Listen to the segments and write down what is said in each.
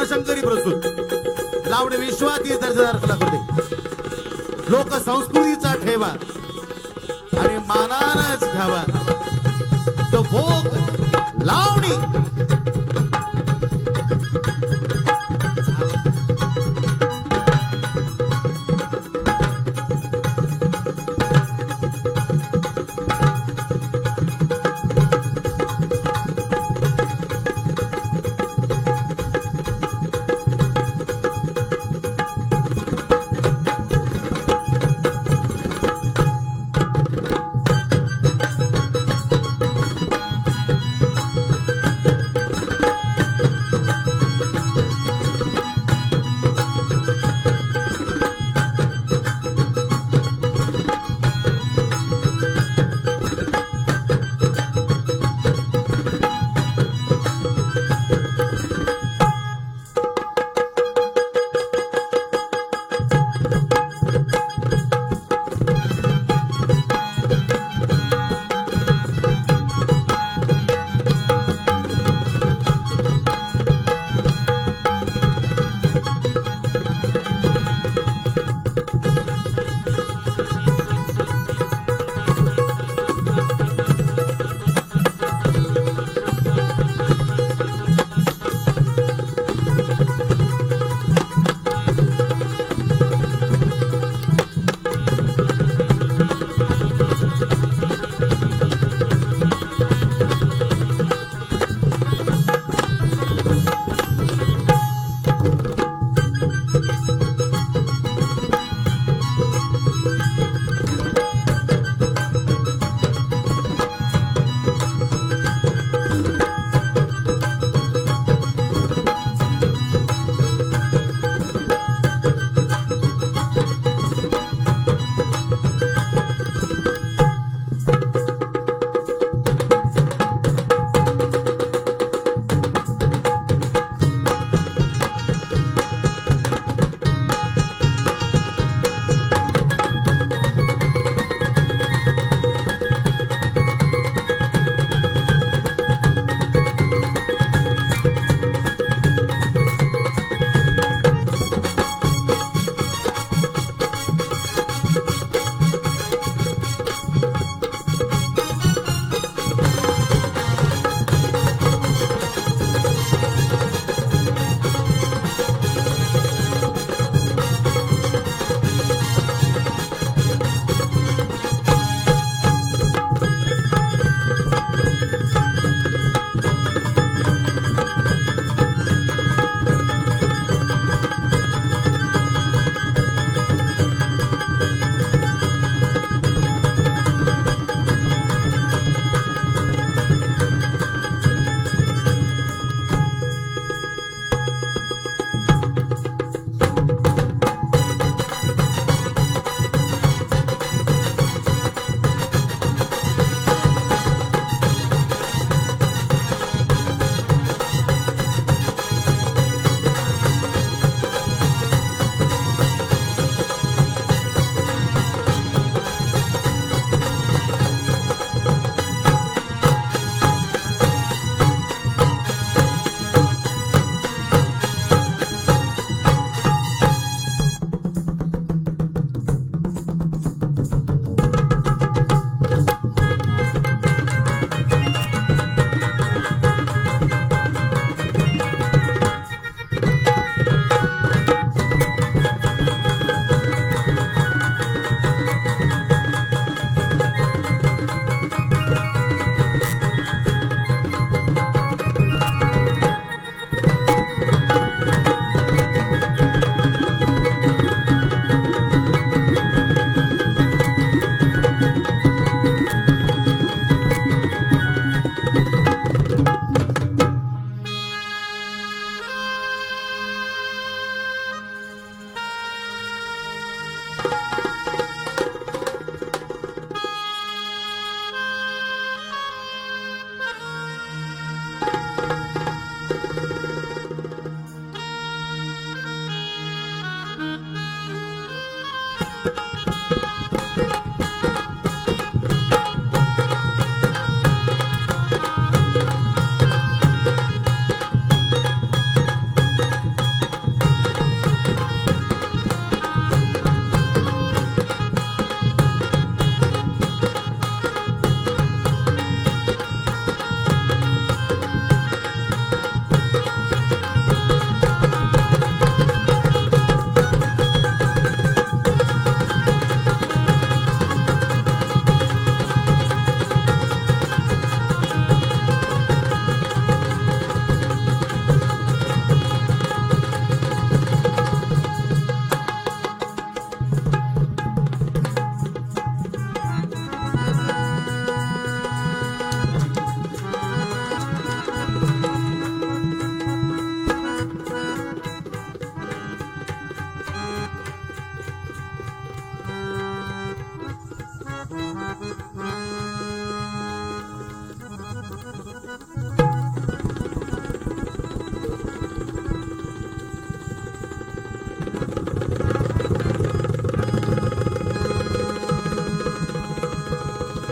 शंकरी प्रस्तुत लावणे विश्वातील दर्जेदार कलाकृती लोक संस्कृतीचा ठेवा आणि मानानच घ्यावा तो भोग लावणी।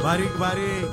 बारीक बारीक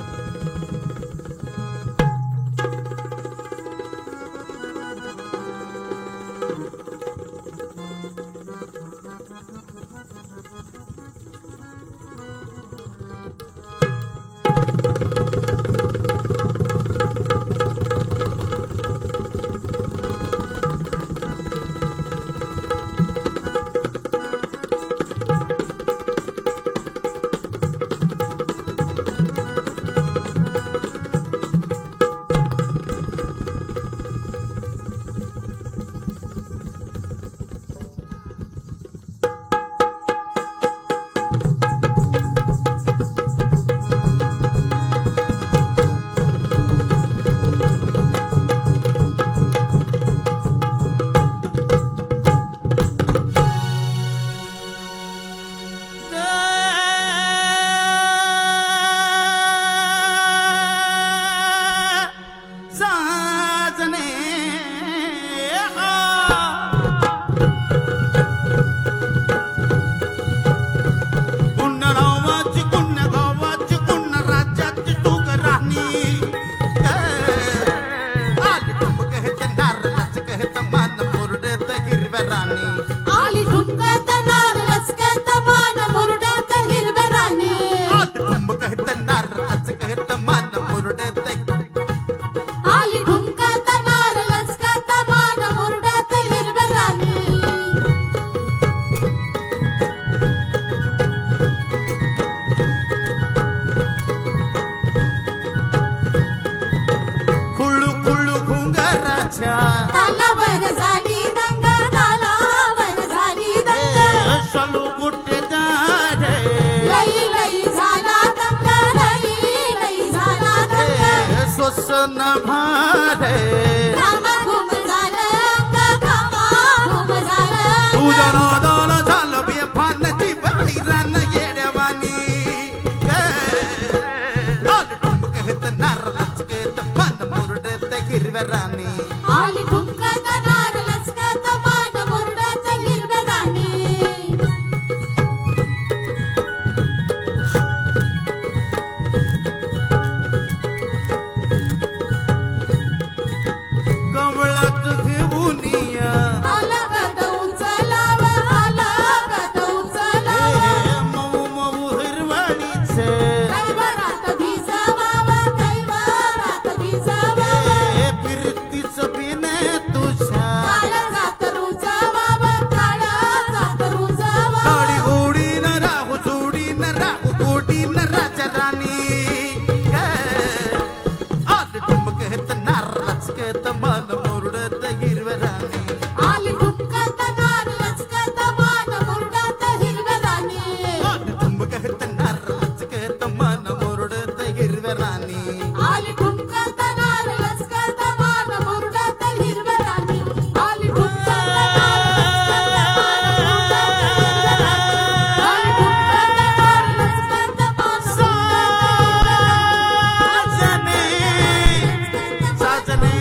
आली ठुमकत नार लचकत मान मुरडात हिरव्या राणी आली ठुमकत नार लचकत मान मुरडात हिरव्या राणी खुळू खुळू घुंगराच्या तालावर झाली दंग तालावर झाली दंग शालू कुठे जाडे लई लई झाला दंग लई लई झाला दंग स्वसन भाडे घामा घुम झालं घामा घुम झालं तुझ्या नादाला झालं बेफानची बाई रान येड्यावानी हिरव्या राणी आली ठुमकत नार लचकत मान मुरडात हिरव्या राणी कमळात घेऊन या आला गत उचलाव आला गत उचलाव मऊ मऊ हिरवाणीचे कैवरात भिजवाव कैवरात भिजवाव फिरतीच पिणे तुझ्या काळा जात रुजवाव काळा जात रुजवाव गाडी गोडी न राहू जोडी न राहू गोडी न राजा राणी आज ठुमकत नारळच मन मुरडत हिरव्या राणी आली ठुमकत नार लचकत मान मुरडात हिरव्या राणी आज ठुमकत नारळच मन मुरडत हिरव्या राणी आली ठुमकत नार लचकत मान मुरडात हिरव्या राणी आली ठुमकत नार लचकत मान साजने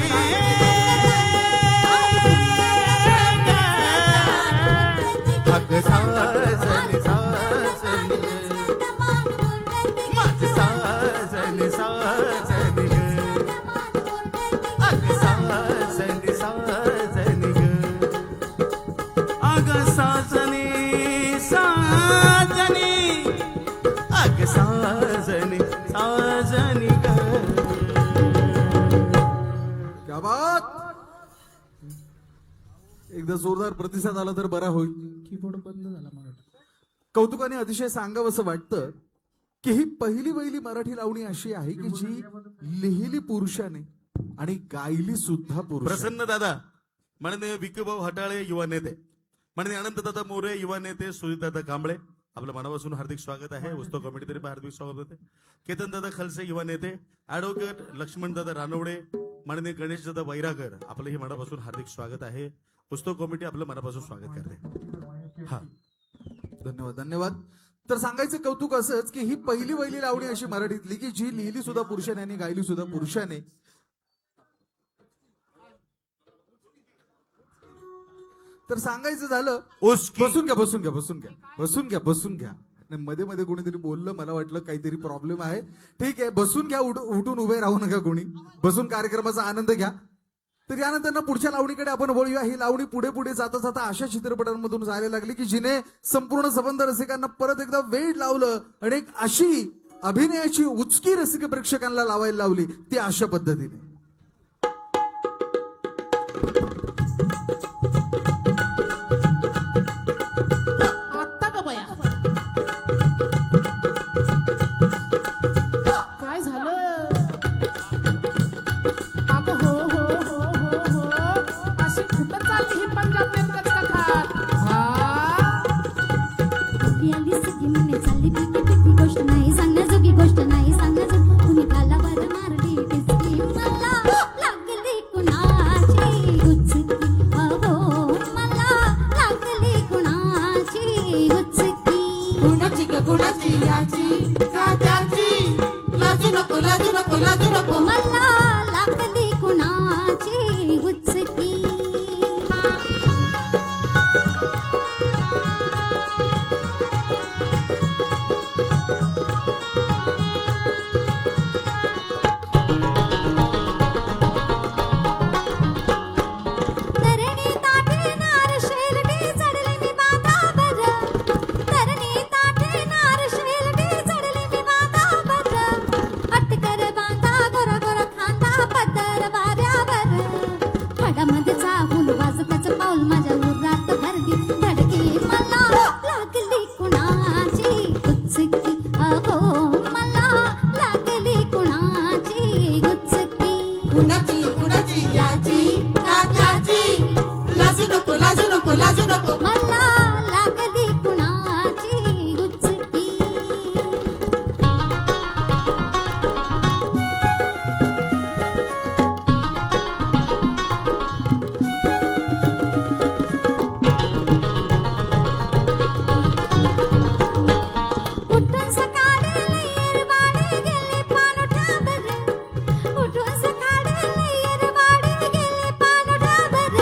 अग साजने साजने माझ साजने साजने अग साजने साजने अग साजने साजने अग साजने साजने क्या बात एकदा जोरदार प्रतिसाद आला तर बरा होईल. कीबोर्ड बंद झाला मराठी. कौतुकाने अतिशय सांगावंसं वाटतं की ही पहिली वहिली मराठी लावणी अशी आहे की जी लिहिली पुरुषाने आणि गायली सुद्धा पुरुष. प्रसन्न दादा म्हणणे विक्यूभाऊ हटाळे युवा नेते म्हणणे अनंत दादा मोरे युवा नेते सुजित दादा कांबळे आपलं मनापासून हार्दिक स्वागत आहे. उत्सव कमिटी तर्फे हार्दिक स्वागत होते. केतन दादा खलसे युवा नेते ऍडव्होकेट लक्ष्मण दादा रानवडे माननीय गणेश दादा वैरागर आपलं हे मनापासून हार्दिक स्वागत आहे. उत्सव कमिटी आपलं मनापासून स्वागत करते. हा धन्यवाद धन्यवाद. तर सांगायचं कौतुक असंच की ही पहिली वहिली लावणी अशी मराठीतली की जी लिहिली सुद्धा पुरुषाने आणि गायली सुद्धा पुरुषाने. तर सांगायचं झालं उसकी बसून घ्या बसून घ्या बसून घ्या बसून घ्या बसून घ्या. नाही, मध्ये मध्ये कोणीतरी बोललं, मला वाटलं काहीतरी प्रॉब्लेम आहे. ठीक आहे, बसून घ्या, उठून उभे राहू नका कोणी, बसून कार्यक्रमाचा आनंद घ्या. तर यानंतर पुढच्या लावणीकडे आपण वळूया. ही लावणी पुढे पुढे जाता जाता अशा चित्रपटांमधून जायला लागली की जिने संपूर्ण सबंध रसिकांना परत एकदा वेळ लावलं आणि एक अशी अभिनयाची उचकी रसिक प्रेक्षकांना लावायला लावली, ती अशा पद्धतीने. आत्ता का बया काय झालं अगं हो हो हो हो हो अशी कुठं चालली ही पंजाब नेमकंच का खात हा आली सगळी म्हणे चालली पिकी पिकी गोष्ट नाही सांगण्याजोगी गोष्ट नाही सांगण्याजोगी कुणी काला बर मारली टिचकी मला लागली कुणाची गुचकी अहो मला लागली कुणाची गुचकी गुणाची ग गुणाची याची का त्याची लाजू नको लाजू नको लाजू नको मला लागली कुणाची गुचकी तरणी ताटे नार शेलडी चढली मी बांधावर तरणी ताटे नार शेलडी चढली मी बांधावर अटकर बांधा गोर गोर खांदा पदर वाऱ्यावर फडामध्ये चाहूल वाजताच पाऊल माझ्या उरात भरली धडकी मला लागली कुणाची गुचकी अहो मला लागली कुणाची गुचकी गुणाची गुणाची याची का त्याची लाजू नको लाजू नको मला लागली कुणाची गुचकी उठून सकाळी लयरवाडी गेली पाणोठ्यावर उठून सकाळी लयरवाडी गेली पाणोठ्यावर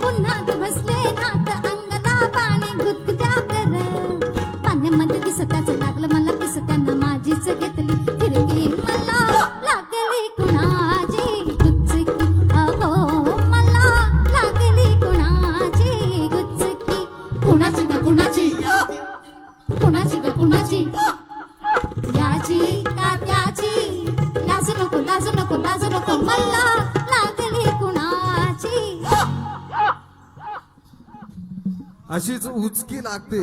पुन्हा बसले नात अंगला पाणी गुदगुद्यावर पाण्यामध्ये दिसताच लागलं मला दिसताना माझीच घेतली फिरकी मला लागली कुणाची गुचकी अहो मला लागली कुणाची गुचकी गुणाची ग गुणाची कुणाची ग कुणाची याची का त्याची लाजू नको मला लागली कुणाची अशीच उचकी लागते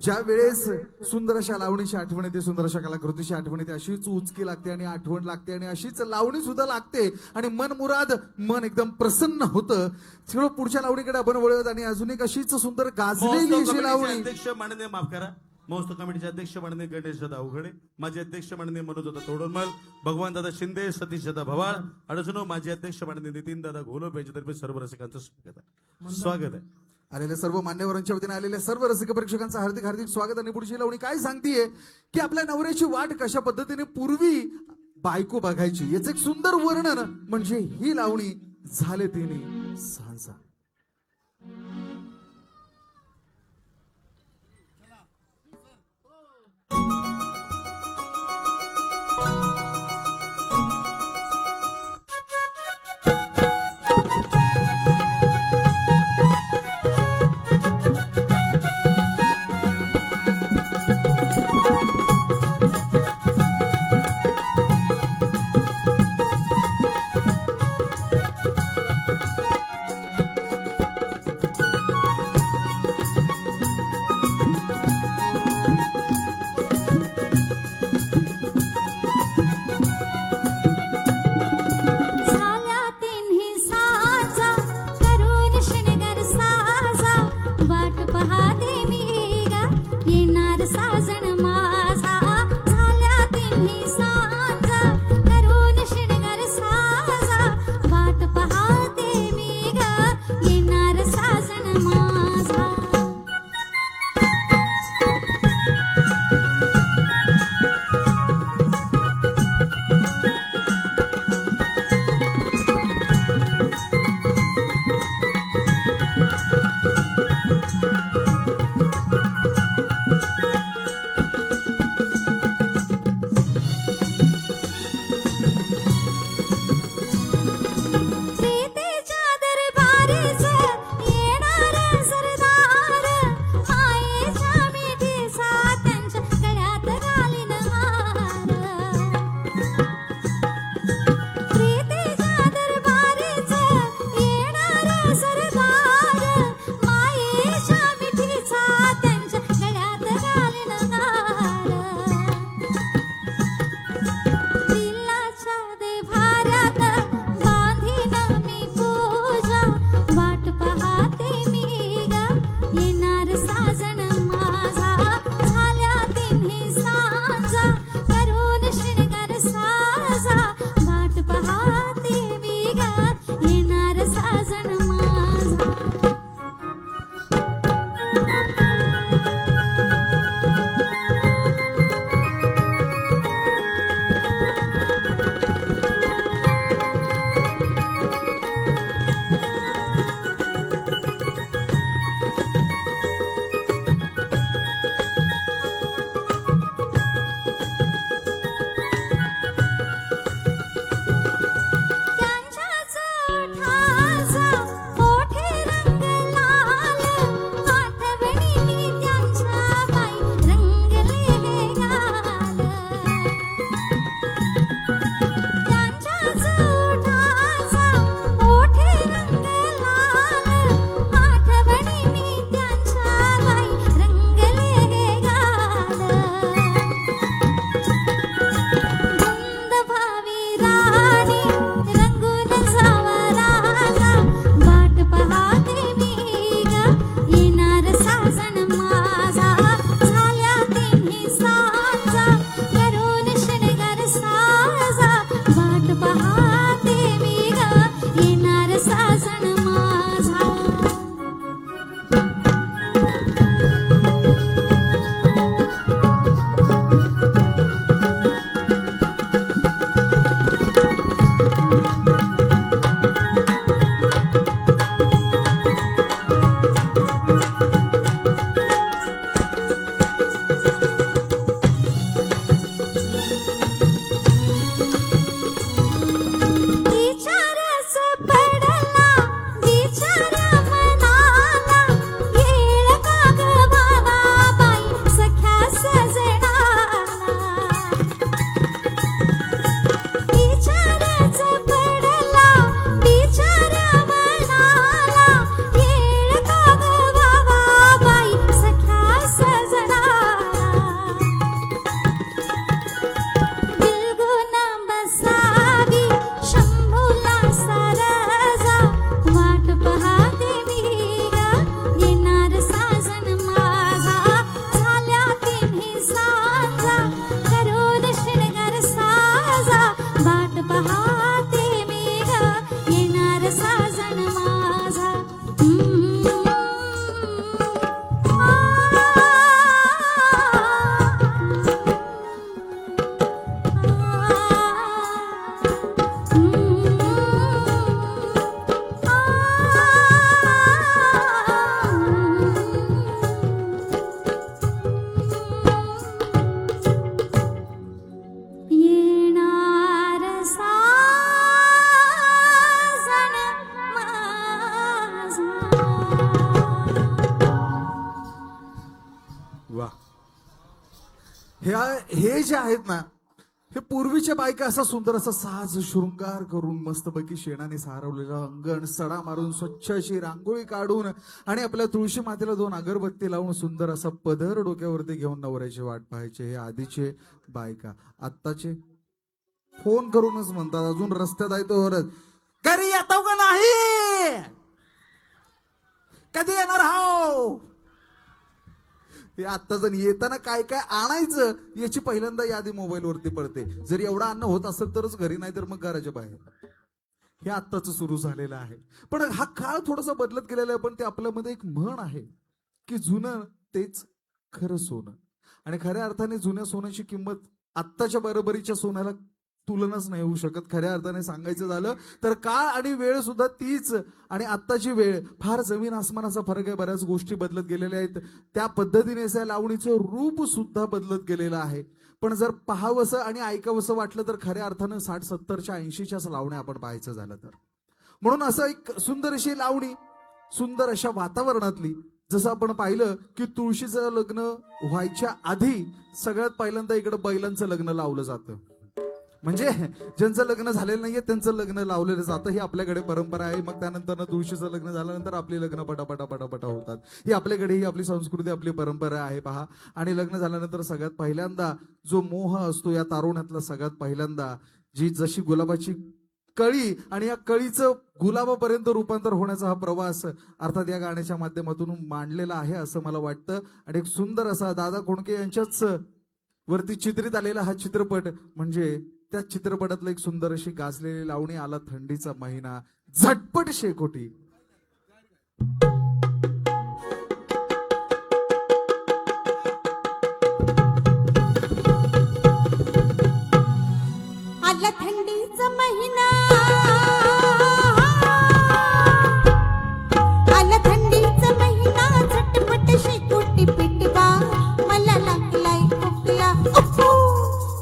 ज्या वेळेस सुंदर अशा लावणीची आठवण येते, सुंदर अशा कलाकृतीची आठवण येते, अशीच उचकी लागते आणि आठवण लागते आणि अशीच लावणी सुद्धा लागते आणि मनमुराद मन एकदम प्रसन्न होतं. सगळं पुढच्या लावणीकडे आपण वळत आणि अजून एक अशीच सुंदर गाजलेली महोत्सव अशी कमिटीचे लावणी. अध्यक्ष माननीय माफ करा, महोत्सव कमिटीचे अध्यक्ष माननीय गणेश दादा अवघडे, माजी अध्यक्ष माननीय मनोज दादा तोडणमल, भगवान दादा शिंदे, सतीश दादा भवाळ, अडचणो माजी अध्यक्ष माननीय नितीन दादा घोलप यांच्यातर्फे सर्व रसिकांचं स्वागत आहे. आलेल्या सर्व मान्यवरांच्या वतीने आलेल्या सर्व रसिक प्रेक्षकांचं हार्दिक हार्दिक स्वागत. आणि पुढची लावणी काय सांगतीये की आपल्या नवऱ्याची वाट कशा पद्धतीने पूर्वी बायको बघायची याचं एक सुंदर वर्णन म्हणजे ही लावणी झाले तिने सांजा. हे जे आहेत ना, हे पूर्वीच्या बायका असा सुंदर असा साज शृंगार करून मस्तपैकी शेणाने सारवलेलं अंगण सडा मारून स्वच्छ अशी रांगोळी काढून आणि आपल्या तुळशी मातेला 2 अगरबत्ती लावून सुंदर असा पदर डोक्यावरती घेऊन नवऱ्याची वाट पाहायचे. हे आधीचे बायका. आत्ताचे फोन करूनच म्हणतात, अजून रस्त्यात आहे तो घरी येतो का नाही, कधी येणार हाव. हे आता जर येताना काय काय आणायचं याची पहिल्यांदा यादी मोबाईल वरती पडते. जर एवढं अन्न होत असेल तरच घरी, नाही तर मग घराच्या बाहेर. हे आत्ताच सुरू झालेलं आहे. पण हा काळ थोडासा बदलत गेलेला आहे. पण ते आपल्यामध्ये एक म्हण आहे की जुनं तेच खरं सोनं. आणि खऱ्या अर्थाने जुन्या सोन्याची किंमत आत्ताच्या बरोबरीच्या सोन्याला तुलनाच नाही होऊ शकत. खऱ्या अर्थाने सांगायचं झालं तर काळ आणि वेळ सुद्धा तीच आणि आत्ताची वेळ फार जमीन आसमानाचा फरक आहे. बऱ्याच गोष्टी बदलत गेलेल्या आहेत. त्या पद्धतीने त्या लावणीचं रूप सुद्धा बदलत गेलेलं आहे. पण जर पाहावंसं आणि ऐकावंसं वाटलं तर खऱ्या अर्थानं 60, 70च्या 80च्याच लावण्या आपण पाहायचं झालं तर. म्हणून असं एक सुंदर अशी लावणी सुंदर अशा वातावरणातली, जसं आपण पाहिलं की तुळशीचं लग्न व्हायच्या आधी सगळ्यात पहिल्यांदा इकडे बैलांचं लग्न लावलं जातं. म्हणजे ज्यांचं लग्न झालेलं नाहीये त्यांचं लग्न लावलेलं जातं. ही आपल्याकडे परंपरा आहे. मग त्यानंतर तुळशीचं लग्न झाल्यानंतर आपली लग्न पटापटा होतात. ही आपल्याकडे ही आपली संस्कृती आपली परंपरा आहे पहा. आणि लग्न झाल्यानंतर सगळ्यात पहिल्यांदा जो मोह असतो या तारुण्यातला, सगळ्यात पहिल्यांदा जी जशी गुलाबाची कळी आणि या कळीचं गुलाबापर्यंत रूपांतर होण्याचा हा प्रवास अर्थात या गाण्याच्या माध्यमातून मांडलेला आहे असं मला वाटतं. आणि एक सुंदर असा दादा कोंडके यांच्याच वरती चित्रित आलेला हा चित्रपट म्हणजे त्या चित्रपटातलं एक सुंदर अशी गाजलेली लावणी. आला थंडीचा महिना, झटपट शेकोटी. आला थंडीचा महिना, आला थंडीचा महिना, झटपट शेकोटी पेटवा. मला लागलाय खोकला,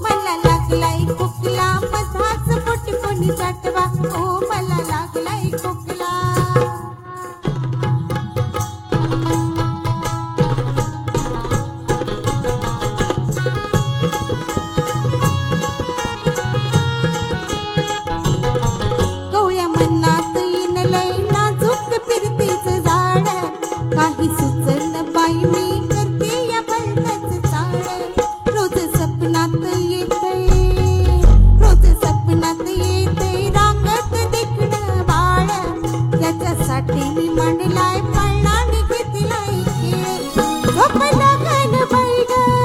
मला लागलाय खोकला, मधाच पोटी कोणी चाटवा. ओ मला लागलाय खोकला. गवळ्या मनात येणलंय नाजूक फिरतीचं झाड, काही सुचन बाई मी करते या भलतंच चाड. रोज सपनात येतंय, रोज सपनात येतंय रांगत देखणं बाळ. त्याच्यासाठी मी मांडलाय पळणाने घेतलाय खेळ. झोप लागन बाई गं,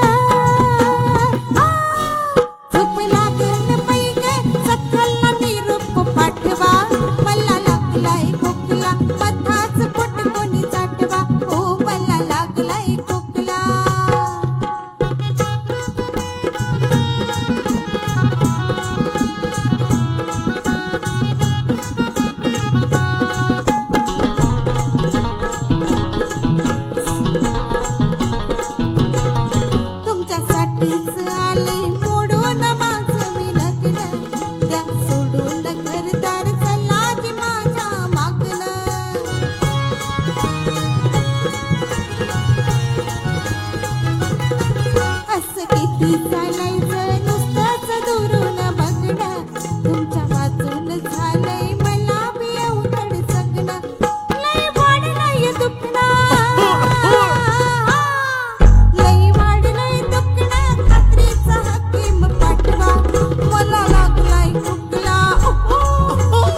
झोप लागन बाई गं, सकाळला निरोप पाठवा. मला लागलाय खोकला, मधाच पोट कोणी चाटवा. ओ मला लागलाय खोकला. तुमच्यासाठीच आले मोडून माझं मी लग्न. त्या सोडून घरदार चला की माझ्या मागणं. असं किती चालायचं नुसतंच दुरून बघणं. तुमच्या वाचून झालंय मला बी अवघड जगणं. लय वाढलंय दुखणं, लय वाढलंय दुखणं, खात्रीचा हकीम पाठवा. मला लागलाय खोकला,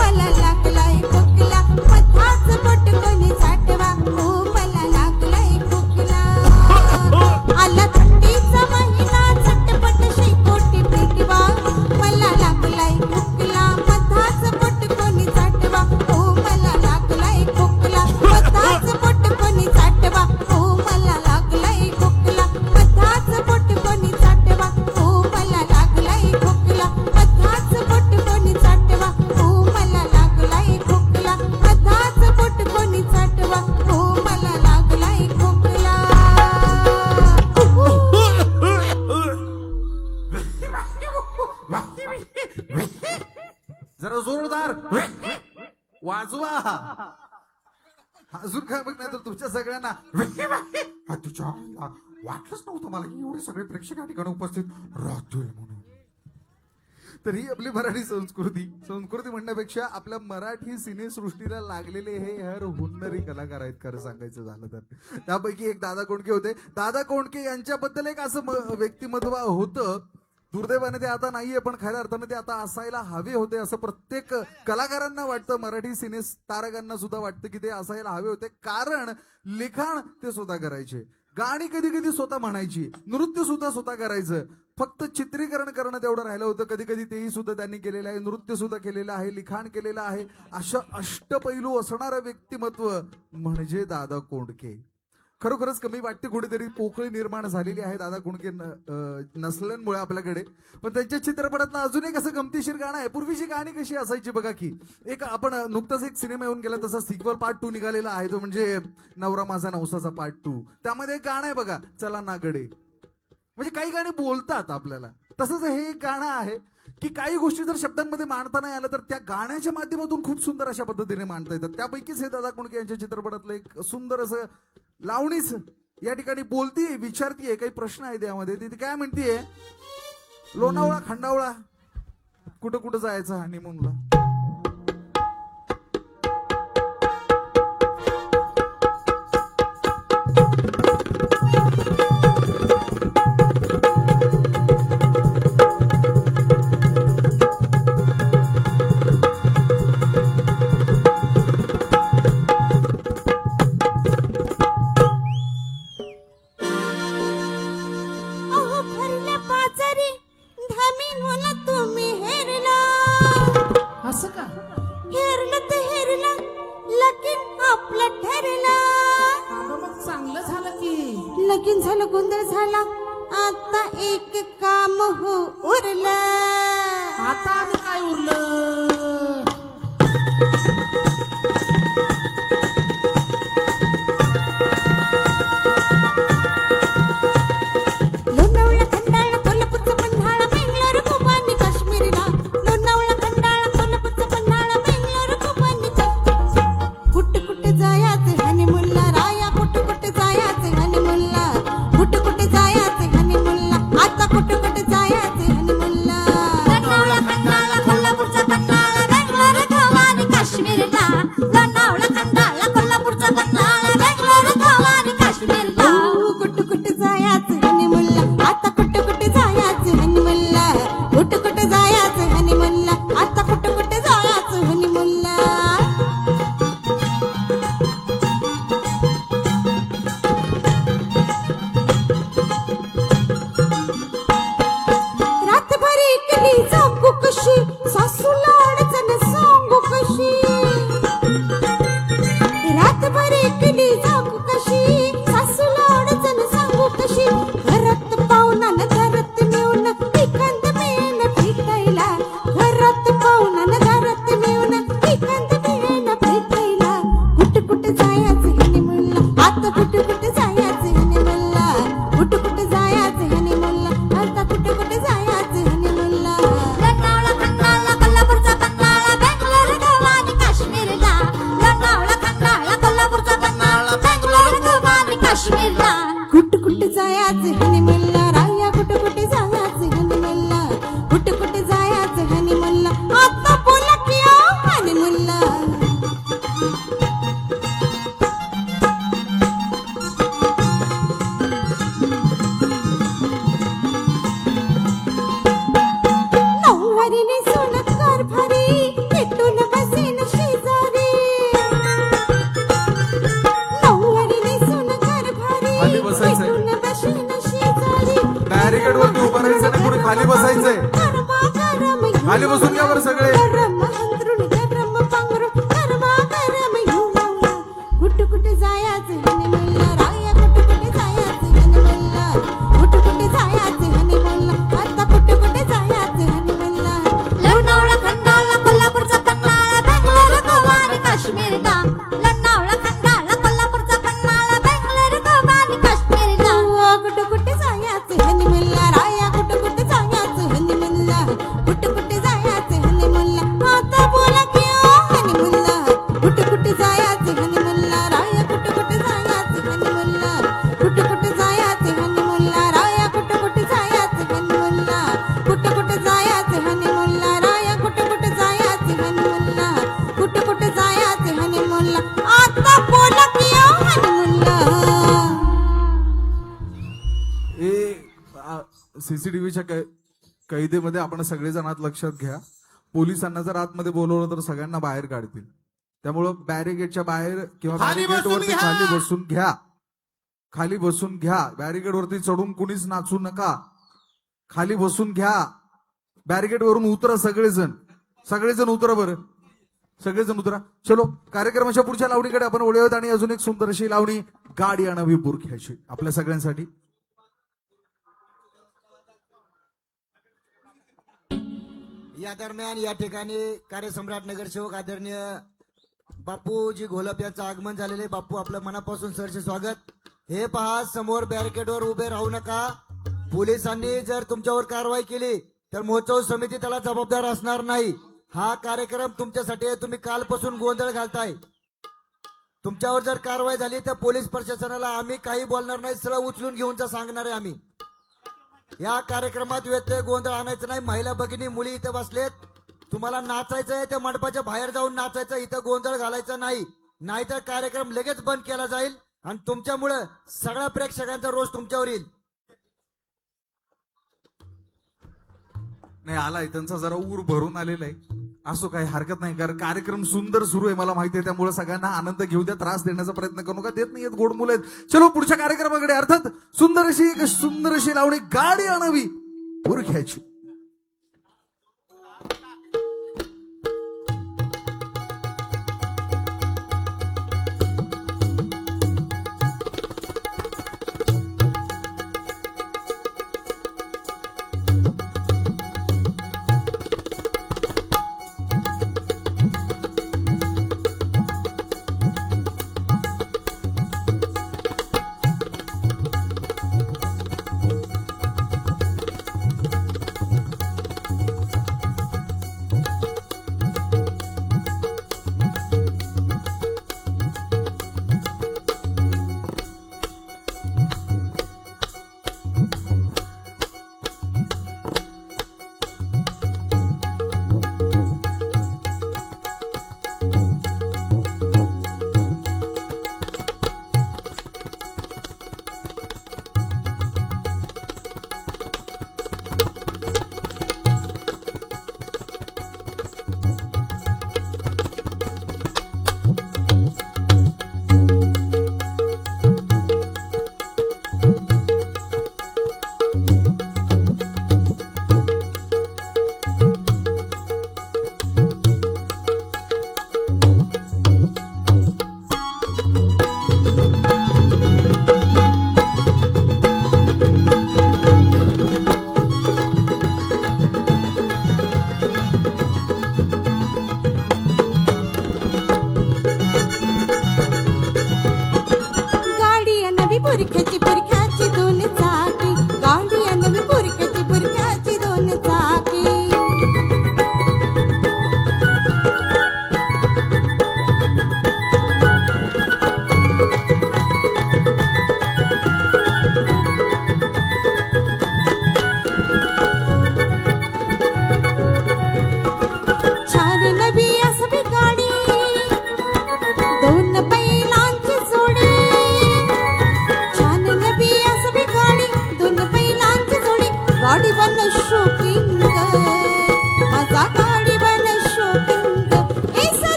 मला लागलाय खोकला, मधाच पोट कोणी चाटवा. ओ मला लागलाय खोकला. आला थंडीचा महिना, झटपट शेकोटी पेटवा. मला लागलाय खोकला, मधाच पोट कोणी चाटवा. ओ मला लागलाय खोकला, मधाच पोट कोणी चाटवा. ओ मला लागलाय खोकला, मधाच पोट कोणी चाटवा. ओ मला लागलाय खोकला, मधाच पोट कोणी चाटवा. ओ मला लागलाय खोकला, मधाच पोट कोणी चाटवा. ओ मला लागलाय खोकला. जरा जोरदार वाजवा. अजून काय बघ नाही तर तुमच्या सगळ्यांना वाटलंच नव्हतं मला की एवढे सगळे प्रेक्षक या ठिकाणी उपस्थित राहतील म्हणून. तर ही आपली मराठी संस्कृती म्हणण्यापेक्षा आपल्या मराठी सिनेसृष्टीला लागलेले हे हर हुन्नरी कलाकार आहेत खरं सांगायचं झालं तर. त्यापैकी एक दादा कोंडके होते. दादा कोंडके यांच्याबद्दल एक असं व्यक्तिमत्व होतं, दुर्दैवाने ते आता नाहीये, पण खऱ्या अर्थाने ते आता असायला हवे होते असं प्रत्येक कलाकारांना वाटतं. मराठी सिने तारकांना सुद्धा वाटतं की ते असायला हवे होते, कारण लिखाण ते स्वतः करायचे, गाणी कधी कधी स्वतः म्हणायची, नृत्य सुद्धा स्वतः करायचं. फक्त चित्रीकरण करणं तेवढं राहिलं होतं. कधी कधी तेही सुद्धा त्यांनी केलेलं आहे, नृत्य सुद्धा केलेलं आहे, लिखाण केलेलं आहे. असं अष्टपैलू असणारं व्यक्तिमत्व म्हणजे दादा कोंडके. खरोखरच कमी वाटते, कुठेतरी पोकळी निर्माण झालेली आहे दादा कोंडके नसल्यांमुळे आपल्याकडे. पण त्यांच्या चित्रपटातलं अजून एक असं गमतीशीर गाणं आहे. पूर्वीची गाणी कशी असायची बघा की, एक आपण नुकताच एक सिनेमा येऊन गेला तसा सिक्वल पार्ट 2 निघालेला आहे, तो म्हणजे नवरा माझा नवसाचा पार्ट 2. त्यामध्ये एक गाणं आहे बघा, चला नागडे. म्हणजे काही गाणी बोलतात आपल्याला, तसंच हे एक गाणं आहे की काही गोष्टी जर शब्दांमध्ये मांडता नाही आलं तर त्या गाण्याच्या माध्यमातून खूप सुंदर अशा पद्धतीने मांडता येतात. त्यापैकीच हे दादा कोंडके यांच्या चित्रपटातलं एक सुंदर असं लावणीच या ठिकाणी बोलतीये, विचारतीये, काही प्रश्न आहे त्यामध्ये. ती काय म्हणतीये, लोणावळा खंडावळा कुठं कुठं जायचं हनीमूनला. असं का? मग चांगलं झालं की. लगीन झालं, गोंधळ झाला, आता एक काम हो उरलं. आता आणि काय उरलं? लोणावळा खंडाळा कोल्हापूरचा पन्हाळा बेंगलोर गोवानी काश्मीरला. लोणावळा खंडाळा कोल्हापूरचा पन्हाळा बेंगलोर गोवानी काश्मीर. कुठं कुठं जायचं हनीमूनला राया, कुठं कुठं जायचं हनीमूनला, कुठं कुठं जायचं हनीमूनला, आता कुठं कुठं जायचं हनीमूनला. लोणावळा खंडाळा कोल्हापूरचा पन्हाळा बेंगलोर गोवानी काश्मीरला. लोणावळा खंडाळा कोल्हापूरचा पन्हाळा बेंगलोर गोवानी काश्मीरला. कुठं कुठं जायचं हनीमूनला, आता कुठं कुठं जायचं हनीमूनला, कुठं कुठं जायचं हनीमूनला, आता कुठं कुठं जायचं हनीमूनला. रातभर एकली जागू कशी, सासूला अडचण सांगू कशी. रातभर एकली जागू कशी, सासूला अडचण सांगू कशी. घरात पाहुणा न घरात नेऊन एखाद मेन भेटायला, घरात पाहुणा न घरात नेऊन एखाद मेन भेटायला. कुठं कुठं जायचं हनीमूनला, आता कुठं कुठं जायचं हनीमूनला, कुठं कुठं जायचं हनीमूनला, आता कुठं कुठं जायचं हनीमूनला. लोणावळा खंडाळा कोल्हापूरचा पन्हाळा बेंगलोर गोवानी काश्मीरला. लोणावळा खंडाळा कोल्हापूरचा पन्हाळा बेंगलोर गोवानी काश्मीरला. कुठं कुठं जायचं हनीमूनला राया, कुठं कुठं जायचं हनीमूनला, कुठं कुठं जायचं हनीमूनला, आता बोला की हनीमूनला. नऊवारीने सोनं कारभारी, पेटून बसेन शेजारी. नऊवारीने सोनं कारभारी, खाली बसायचंय. पेटून बसेन शेजारी. बॅरिकेड वरती उभं राहायचं नाही, कुठे खाली बसायचंय. गरमा गरम खाली बसून घ्या बरं सगळे. गरम अंथरूण, गरम पांघरूण, गरमा गरम युवाला. कुठं कुठं जायचं हनीमूनला राया, कुठं कुठं जायचं हनीमूनला, कुठं कुठं जायचं हनीमूनला, आता कुठं कुठं जायचं हनीमूनला. लोणावळा खंडाळा कोल्हापूरचा पन्हाळा बेंगलोर गोवानी काश्मीरला. लोणावळा खंडाळा कोल्हापूरचा पन्हाळा बेंगलोर गोवानी काश्मीरला. कुठं कुठं जायचं हनीमूनला राया, कुठं कुठं जायचं हनीमूनला, कुठं कुठं जायचं हनीमूनला. सीसीटीव्हीच्या कैदेमध्ये आपण सगळेजण आत लक्षात घ्या. पोलिसांना जर आतमध्ये बोलवलं तर सगळ्यांना बाहेर काढतील. त्यामुळं बॅरिगेटच्या बाहेर किंवा खाली बसून बॅरिगेटवरती घ्या. खाली बसून घ्या. खाली बसून घ्या. बॅरिगेटवरती चढून कुणीच नाचू नका. खाली बसून घ्या. बॅरिगेट वरून उतरा सगळेजण. सगळेजण उतरा बरं. सगळेजण उतरा. चलो कार्यक्रमाच्या पुढच्या लावणीकडे आपण वळूयात आणि अजून एक सुंदर अशी लावणी गाडी आणावी बुरख्याची आपल्या सगळ्यांसाठी. या दरम्यान या ठिकाणी कार्यसम्राट नगरसेवक आदरणीय बापूजी घोलप यांचं आगमन झालेले. बापू आपलं मनापासून सरचे स्वागत. हे पहा समोर बॅरिकेडवर उभे राहू नका. पोलिसांनी जर तुमच्यावर कारवाई केली तर महोत्सव समिती त्याला जबाबदार असणार नाही. हा कार्यक्रम तुमच्यासाठी आहे. तुम्ही कालपासून गोंधळ घालताय. तुमच्यावर जर कारवाई झाली तर पोलीस प्रशासनाला आम्ही काही बोलणार नाही. सरळ उचलून घेऊन जा सांगणार आहे आम्ही. या कार्यक्रमात व्यत्यय गोंधळ आणायचं नाही. महिला भगिनी मुली इथे बसलेत. तुम्हाला नाचायचं आहे त्या मंडपाच्या बाहेर जाऊन नाचायचं. इथं गोंधळ घालायचा नाही. नाहीतर कार्यक्रम लगेच बंद केला जाईल आणि तुमच्यामुळं सगळ्या प्रेक्षकांचा रोष तुमच्यावर येईल. नाही आलाय त्यांचा जरा ऊर भरून आलेला आहे. असो काही हरकत नाही कारण कार्यक्रम सुंदर सुरू आहे मला माहिती आहे. त्यामुळे सगळ्यांना आनंद घेऊ द्या. त्रास देण्याचा प्रयत्न करू नका. देत नाहीयेत गोड मुलं आहेत. चलो पुढच्या कार्यक्रमाकडे. अर्थात सुंदर अशी लावणी गाडी आणावी बुरख्याची.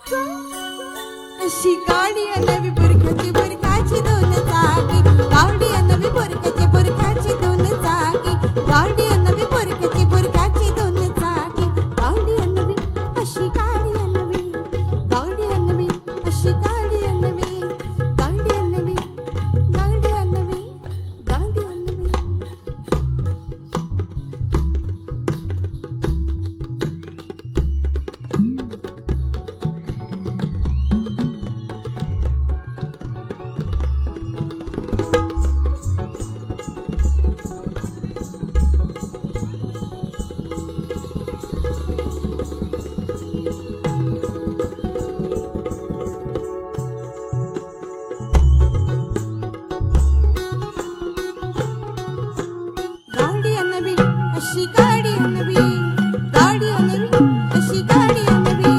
अशी गाडी नवी बुरखाची बुरखाची दोन चाकी गाडी नवी बुरखाची बुरखाची दोन चाकी गाडी नवी बुरखाची बुरखाची दोन चाकी गाडी नवी अशी गाडी नवी गाडी नवी अशी गाडी नवी गाडी नवी गाडी नवी गाडी नवी गाडी नवी अशी गाडी नवी गाडी नवी अशी गाडी नवी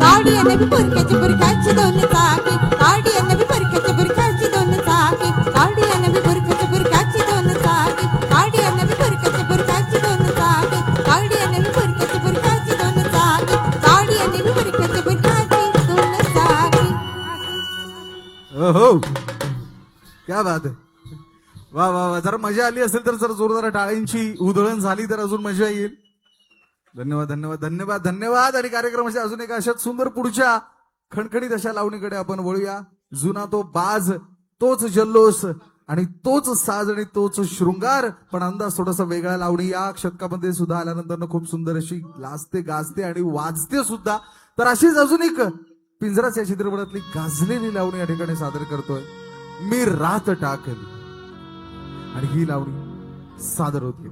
गाडी नवी बुरखाची बुरखाची दोन चाकी गाडी नवी बुरखाची बुरखाची दोन चाकी गाडी नवी बुरखाची बुरखाची दोन चाकी गाडी नवी बुरखाची बुरखाची दोन चाकी गाडी नवी बुरखाची बुरखाची दोन चाकी गाडी नवी बुरखाची बुरखाची दोन चाकी हो क्या बात आहे. वा वा वा. जरा मजा आली असेल तर जरा जोरदार टाळ्यांची उधळण झाली तर अजून मजा येईल. धन्यवाद धन्यवाद धन्यवाद धन्यवाद. आणि कार्यक्रमाच्या अजून एका अशाच सुंदर पुढच्या खणखणीत अशा लावणीकडे आपण वळूया. जुना तो बाज, तोच जल्लोष आणि तोच साज आणि तोच शृंगार, पण अंदाज थोडासा वेगळा. लावणी या शतकामध्ये सुद्धा आल्यानंतर खूप सुंदर अशी लाजते गाजते आणि वाजते सुद्धा. तर अशीच अजून एक पिंजराच या चित्रपटातली गाजलेली लावणी या ठिकाणी सादर करतोय. मी रात टाकली आणि ही लावणी सादर होती.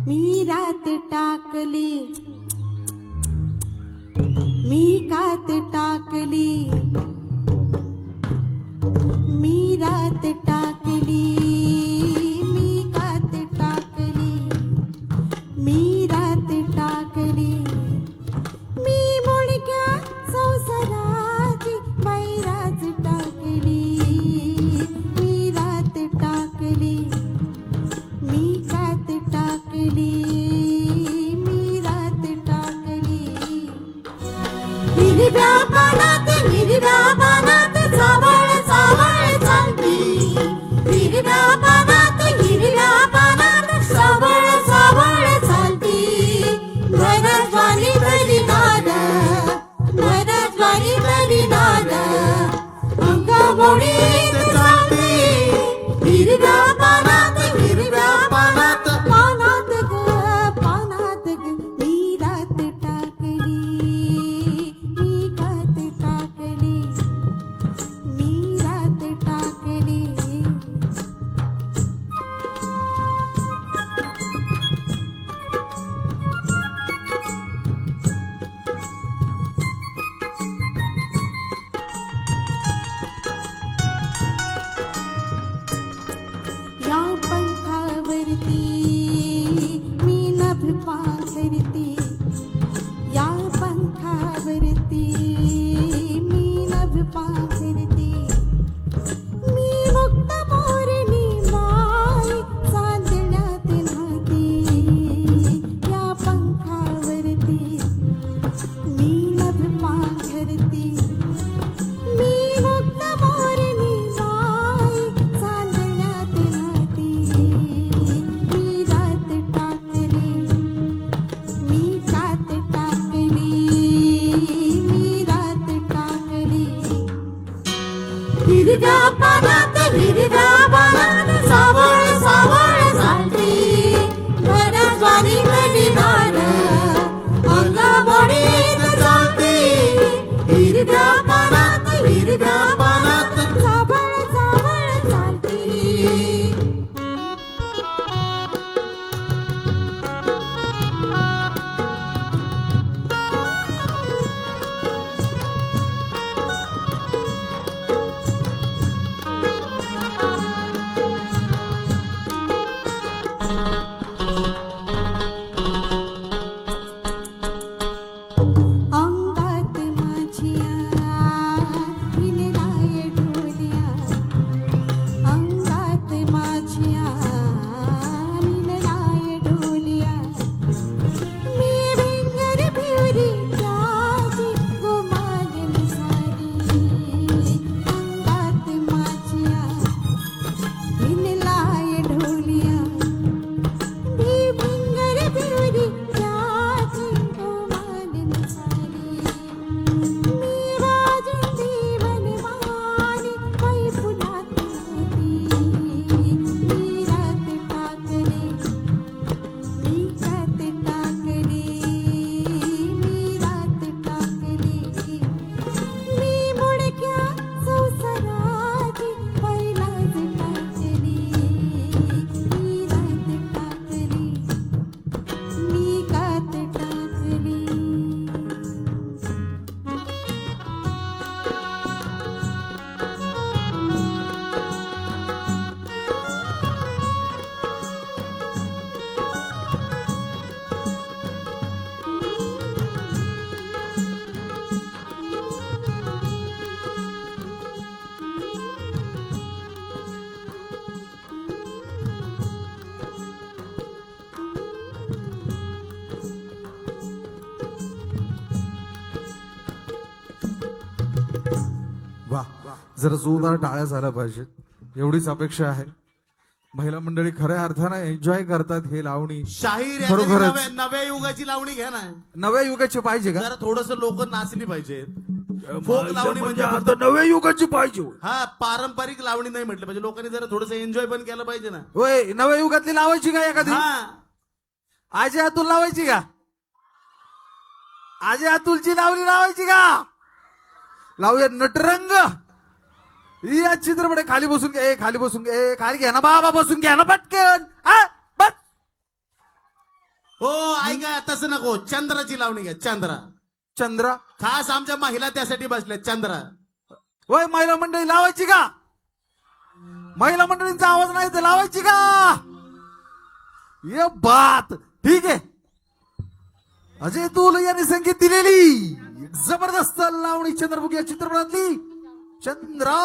मी रात टाकली मी कात टाकली मी रात टाकली मी कात टाकली मी रात टाकली मी मुडक्या संसाराची बैरात टाकली मी रात टाकली मी कात टाकली मी रात टाकली हिरव्या पानात सावळ सावळ चालती हिरव्या पानात सावळ सावळ चालती भरजवानी तरी नाद भरजवानी तरी नाद अंगमोडीत चालती हिरव्या पानात पानात ग मी रात टाकली मी कात टाकली मी रात टाकली या पंखावरती मी नभ पांघरती या पंखावरती मी नभ पांघरती मी मुक्त मोरणी माई चांदण्यात नाती या पंखावरती मी नभ पांघरती मी मुक्त मोरणी माई चांदण्यात नाती मी रात टाकली मी कात टाकली मी रात टाकली हिरव्या पानात सावळ सावळ चालती भरजवानी तरी नाद अंगमोडीत चालती हिरव्या पानात सावळ सावळ चालती जरा जोरदार टाळ्या झाल्या पाहिजेत एवढीच अपेक्षा आहे. महिला मंडळी खऱ्या अर्थानं एन्जॉय करतात हे लावणी. शाहीर खरोखरच. नव्या नव्या युगाची लावणी घ्या ना. नव्या युगाची पाहिजे का? जरा थोडस लोक नाचली पाहिजेत. फोक लावणी म्हणजे फक्त नव्या युगाची पाहिजे. हा पारंपरिक लावणी नाही म्हटलं पाहिजे. लोकांनी जरा थोडस एन्जॉय पण केलं पाहिजे ना. होय, नव्या युगातली लावायची का एखादी? हा आजी अतुल लावायची का? आजी अतुलची लावणी लावायची का? लावूया नटरंग. या चित्रपट खाली बसून घे, खाली बसून घे, खाली घ्या ना बाबा, बसून घ्या ना पटकन. हा, बस. हो ऐका तसं नको. चंद्राची लावणी घ्या. चंद्रा चंद्रा. खास आमच्या महिला त्यासाठी बसल्या. चंद्रा. होय, महिला मंडळी लावायची का? महिला मंडळींचा आवाज नाही तर लावायची का? ये बात ठीक आहे. अजय तुल यांनी संगीत दिलेली एक जबरदस्त लावणी चंद्रमुखी या चित्रपटातली चंद्रा.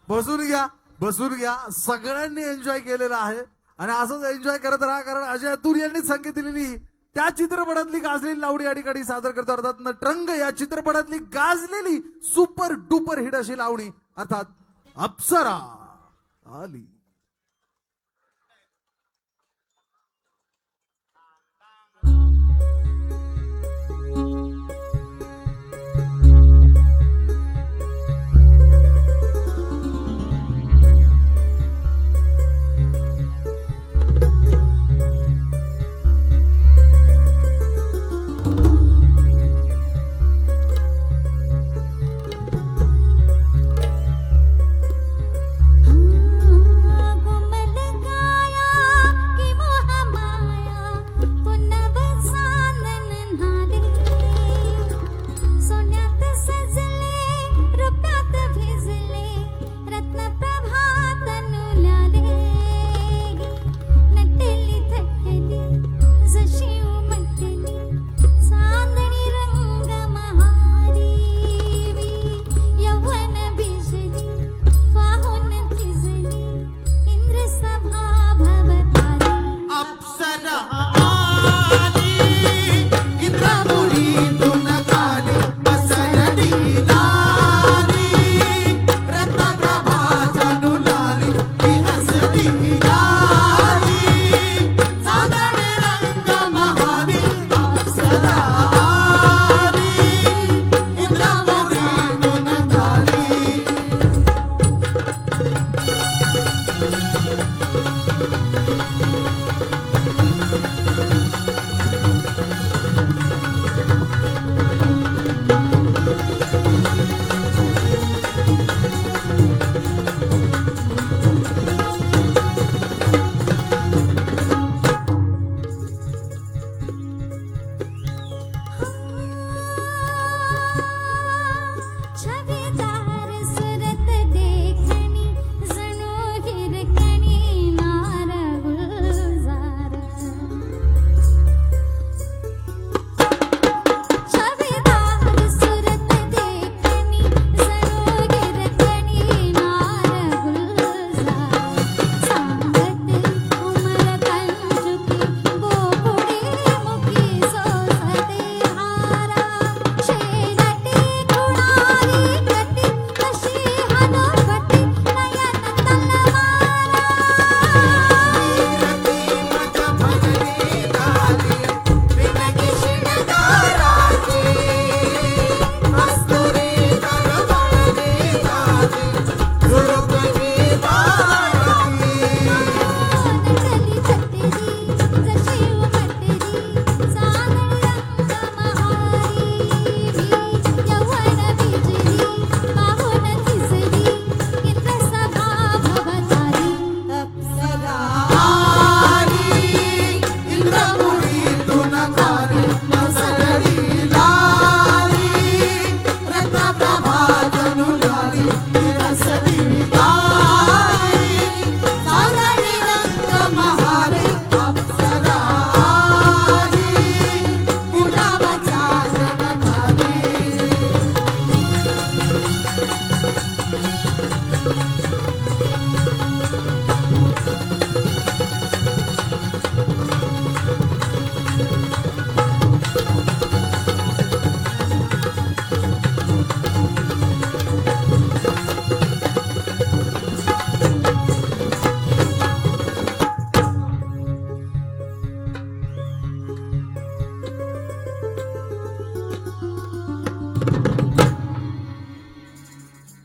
बसून घ्या सगळ्यांनी एन्जॉय केलेला आहे आणि असंच एन्जॉय करत राहा कारण अजय अतुल यांनी संगीत दिलेली त्या चित्रपटातली गाजलेली लावणी या ठिकाणी सादर करतो अर्थात नटरंग या चित्रपटातली गाजलेली सुपर डुपर हिट अशी लावणी अर्थात अप्सरा आली.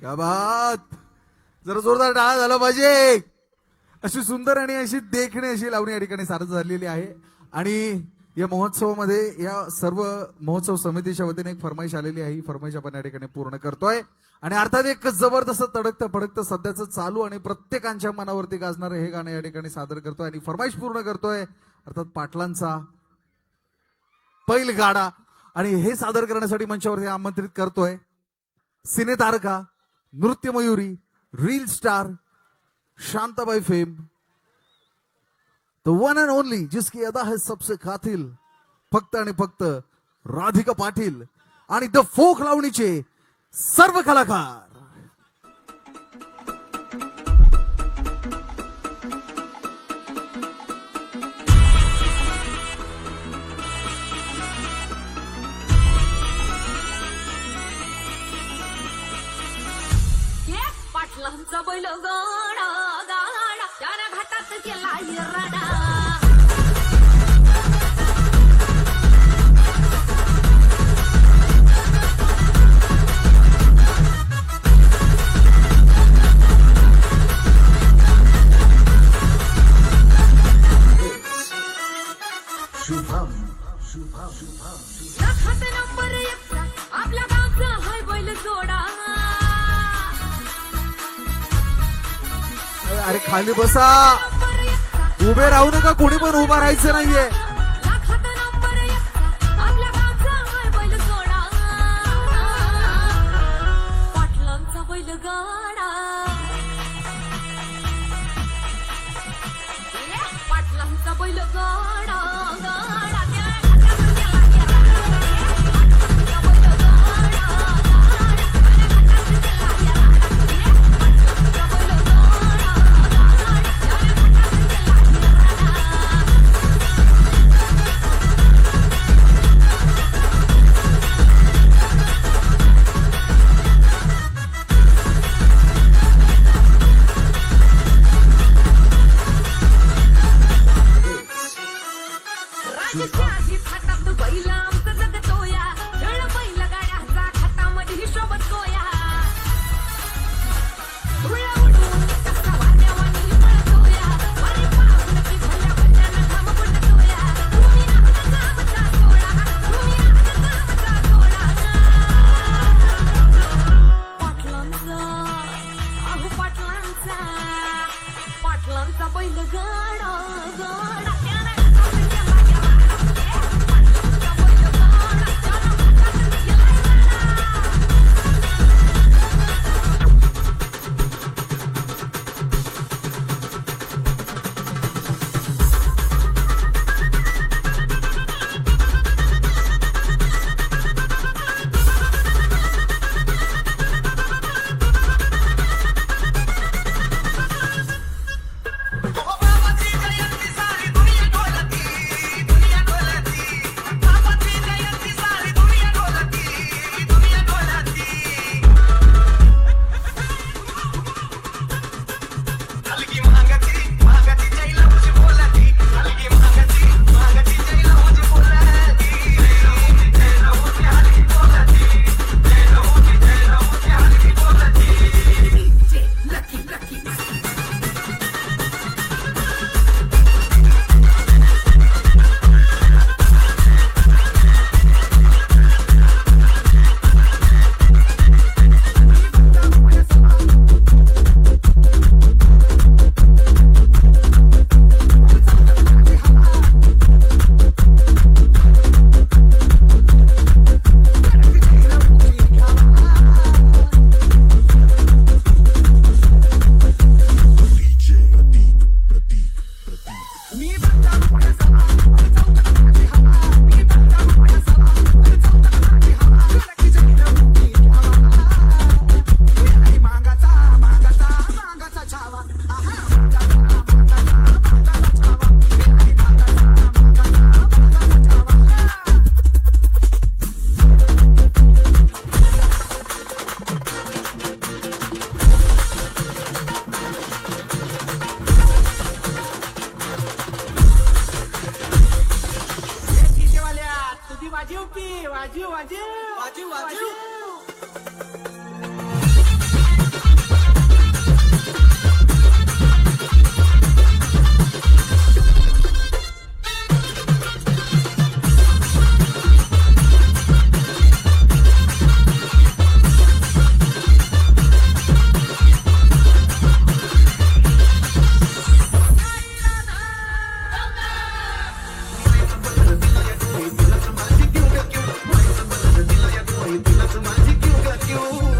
क्या बात जरा जोरदार टाळा झाला पाहिजे. अशी सुंदर आणि अशी देखणी अशी लावणी या ठिकाणी सादर झालेली आहे. आणि या महोत्सवामध्ये या सर्व महोत्सव समितीच्या वतीने एक फरमाईश आलेली आहे. ही फरमाईश आपण या ठिकाणी पूर्ण करतोय. आणि अर्थात एक जबरदस्त तडकतं फडकतं सध्याचं चालू आणि प्रत्येकांच्या मनावरती गाजणारं हे गाणं या ठिकाणी सादर करतोय आणि फरमाईश पूर्ण करतोय अर्थात पाटलांचा बैलगाडा. आणि हे सादर करण्यासाठी मंचावरती आमंत्रित करतोय सिनेतारका, नृत्य Mayuri, reel star Shantabai fame, the one and only जिसकी अदा है सबसे कातिल, फक्त आणि फक्त राधिका पाटील आणि द फोक लावणीचे सर्व कलाकार. पाटलांचा बैल गाडा गाडा त्याने घाटात केला हिरडा लखात नंबर एकचा आपल्या गावचा हाय बैल जोडा अरे खाली बसा, नंबर एकचा उभे राहू नका, कोणी पण उभा राहायचं नाहीये. लखात नंबर एकचा आपल्या गावचा हाय बैल जोडा पाटलांचा बैल गाडा पाटलांचा बैल गाडा गाडा राजाची हातात बैल आमचा जगतोया खेळ बैल गाड्याचा खातामध्ये हिशोब सोया धुळा उडून कसा वाद्यावानी पळतोया अरे पाहुण की भल्या भल्यानं घाम फुटतोया तुम्ही आमचा सोळा तुम्ही आमचा सोळा पाटलांचा अहो पाटलांचा पाटलांचा बैल गाडा गाडा माझी क्यू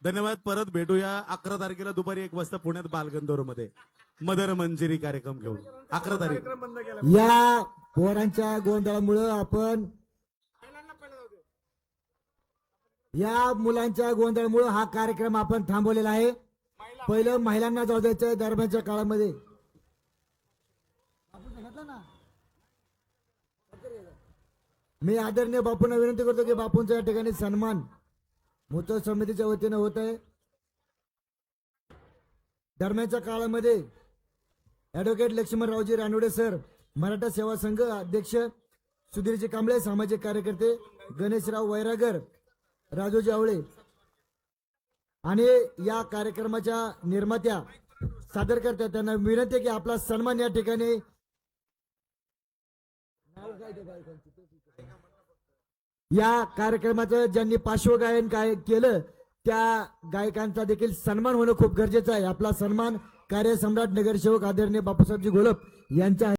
धन्यवाद. परत भेटूया 11 तारखेला दुपारी 1 वाजता पुण्यात बालगंधर्व मध्ये मदर मंजिरी कार्यक्रम घेऊन. 11 तारीख. या पोरांच्या गोंधळामुळं आपण या मुलांच्या गोंधळामुळं हा कार्यक्रम आपण थांबवलेला आहे. पहिलं महिलांना जाऊ द्यायचं दरम्यानच्या काळामध्ये. मी आदरणीय बापूंना विनंती करतो की बापूंचा या ठिकाणी सन्मान महोत्सव समितीच्या वतीनं होत आहे. दरम्यानच्या काळामध्ये ऍडव्होकेट लक्ष्मणरावजी रानोडे सर, मराठा सेवा संघ अध्यक्ष सुधीरजी कांबळे, सामाजिक कार्यकर्ते गणेशराव वैरागर, राजूजी आवळे आणि या कार्यक्रमाच्या निर्मात्या सादरकर्त्या त्यांना विनंती आहे की आपला सन्मान या ठिकाणी या कार्यक्रमाचं ज्यांनी पार्श्वगायन केलं त्या गायकांचा देखील सन्मान होणं खूप गरजेचं आहे. आपला सन्मान कार्यसम्राट नगरसेवक आदरणीय बापूसाहेबजी घोलप यांच्या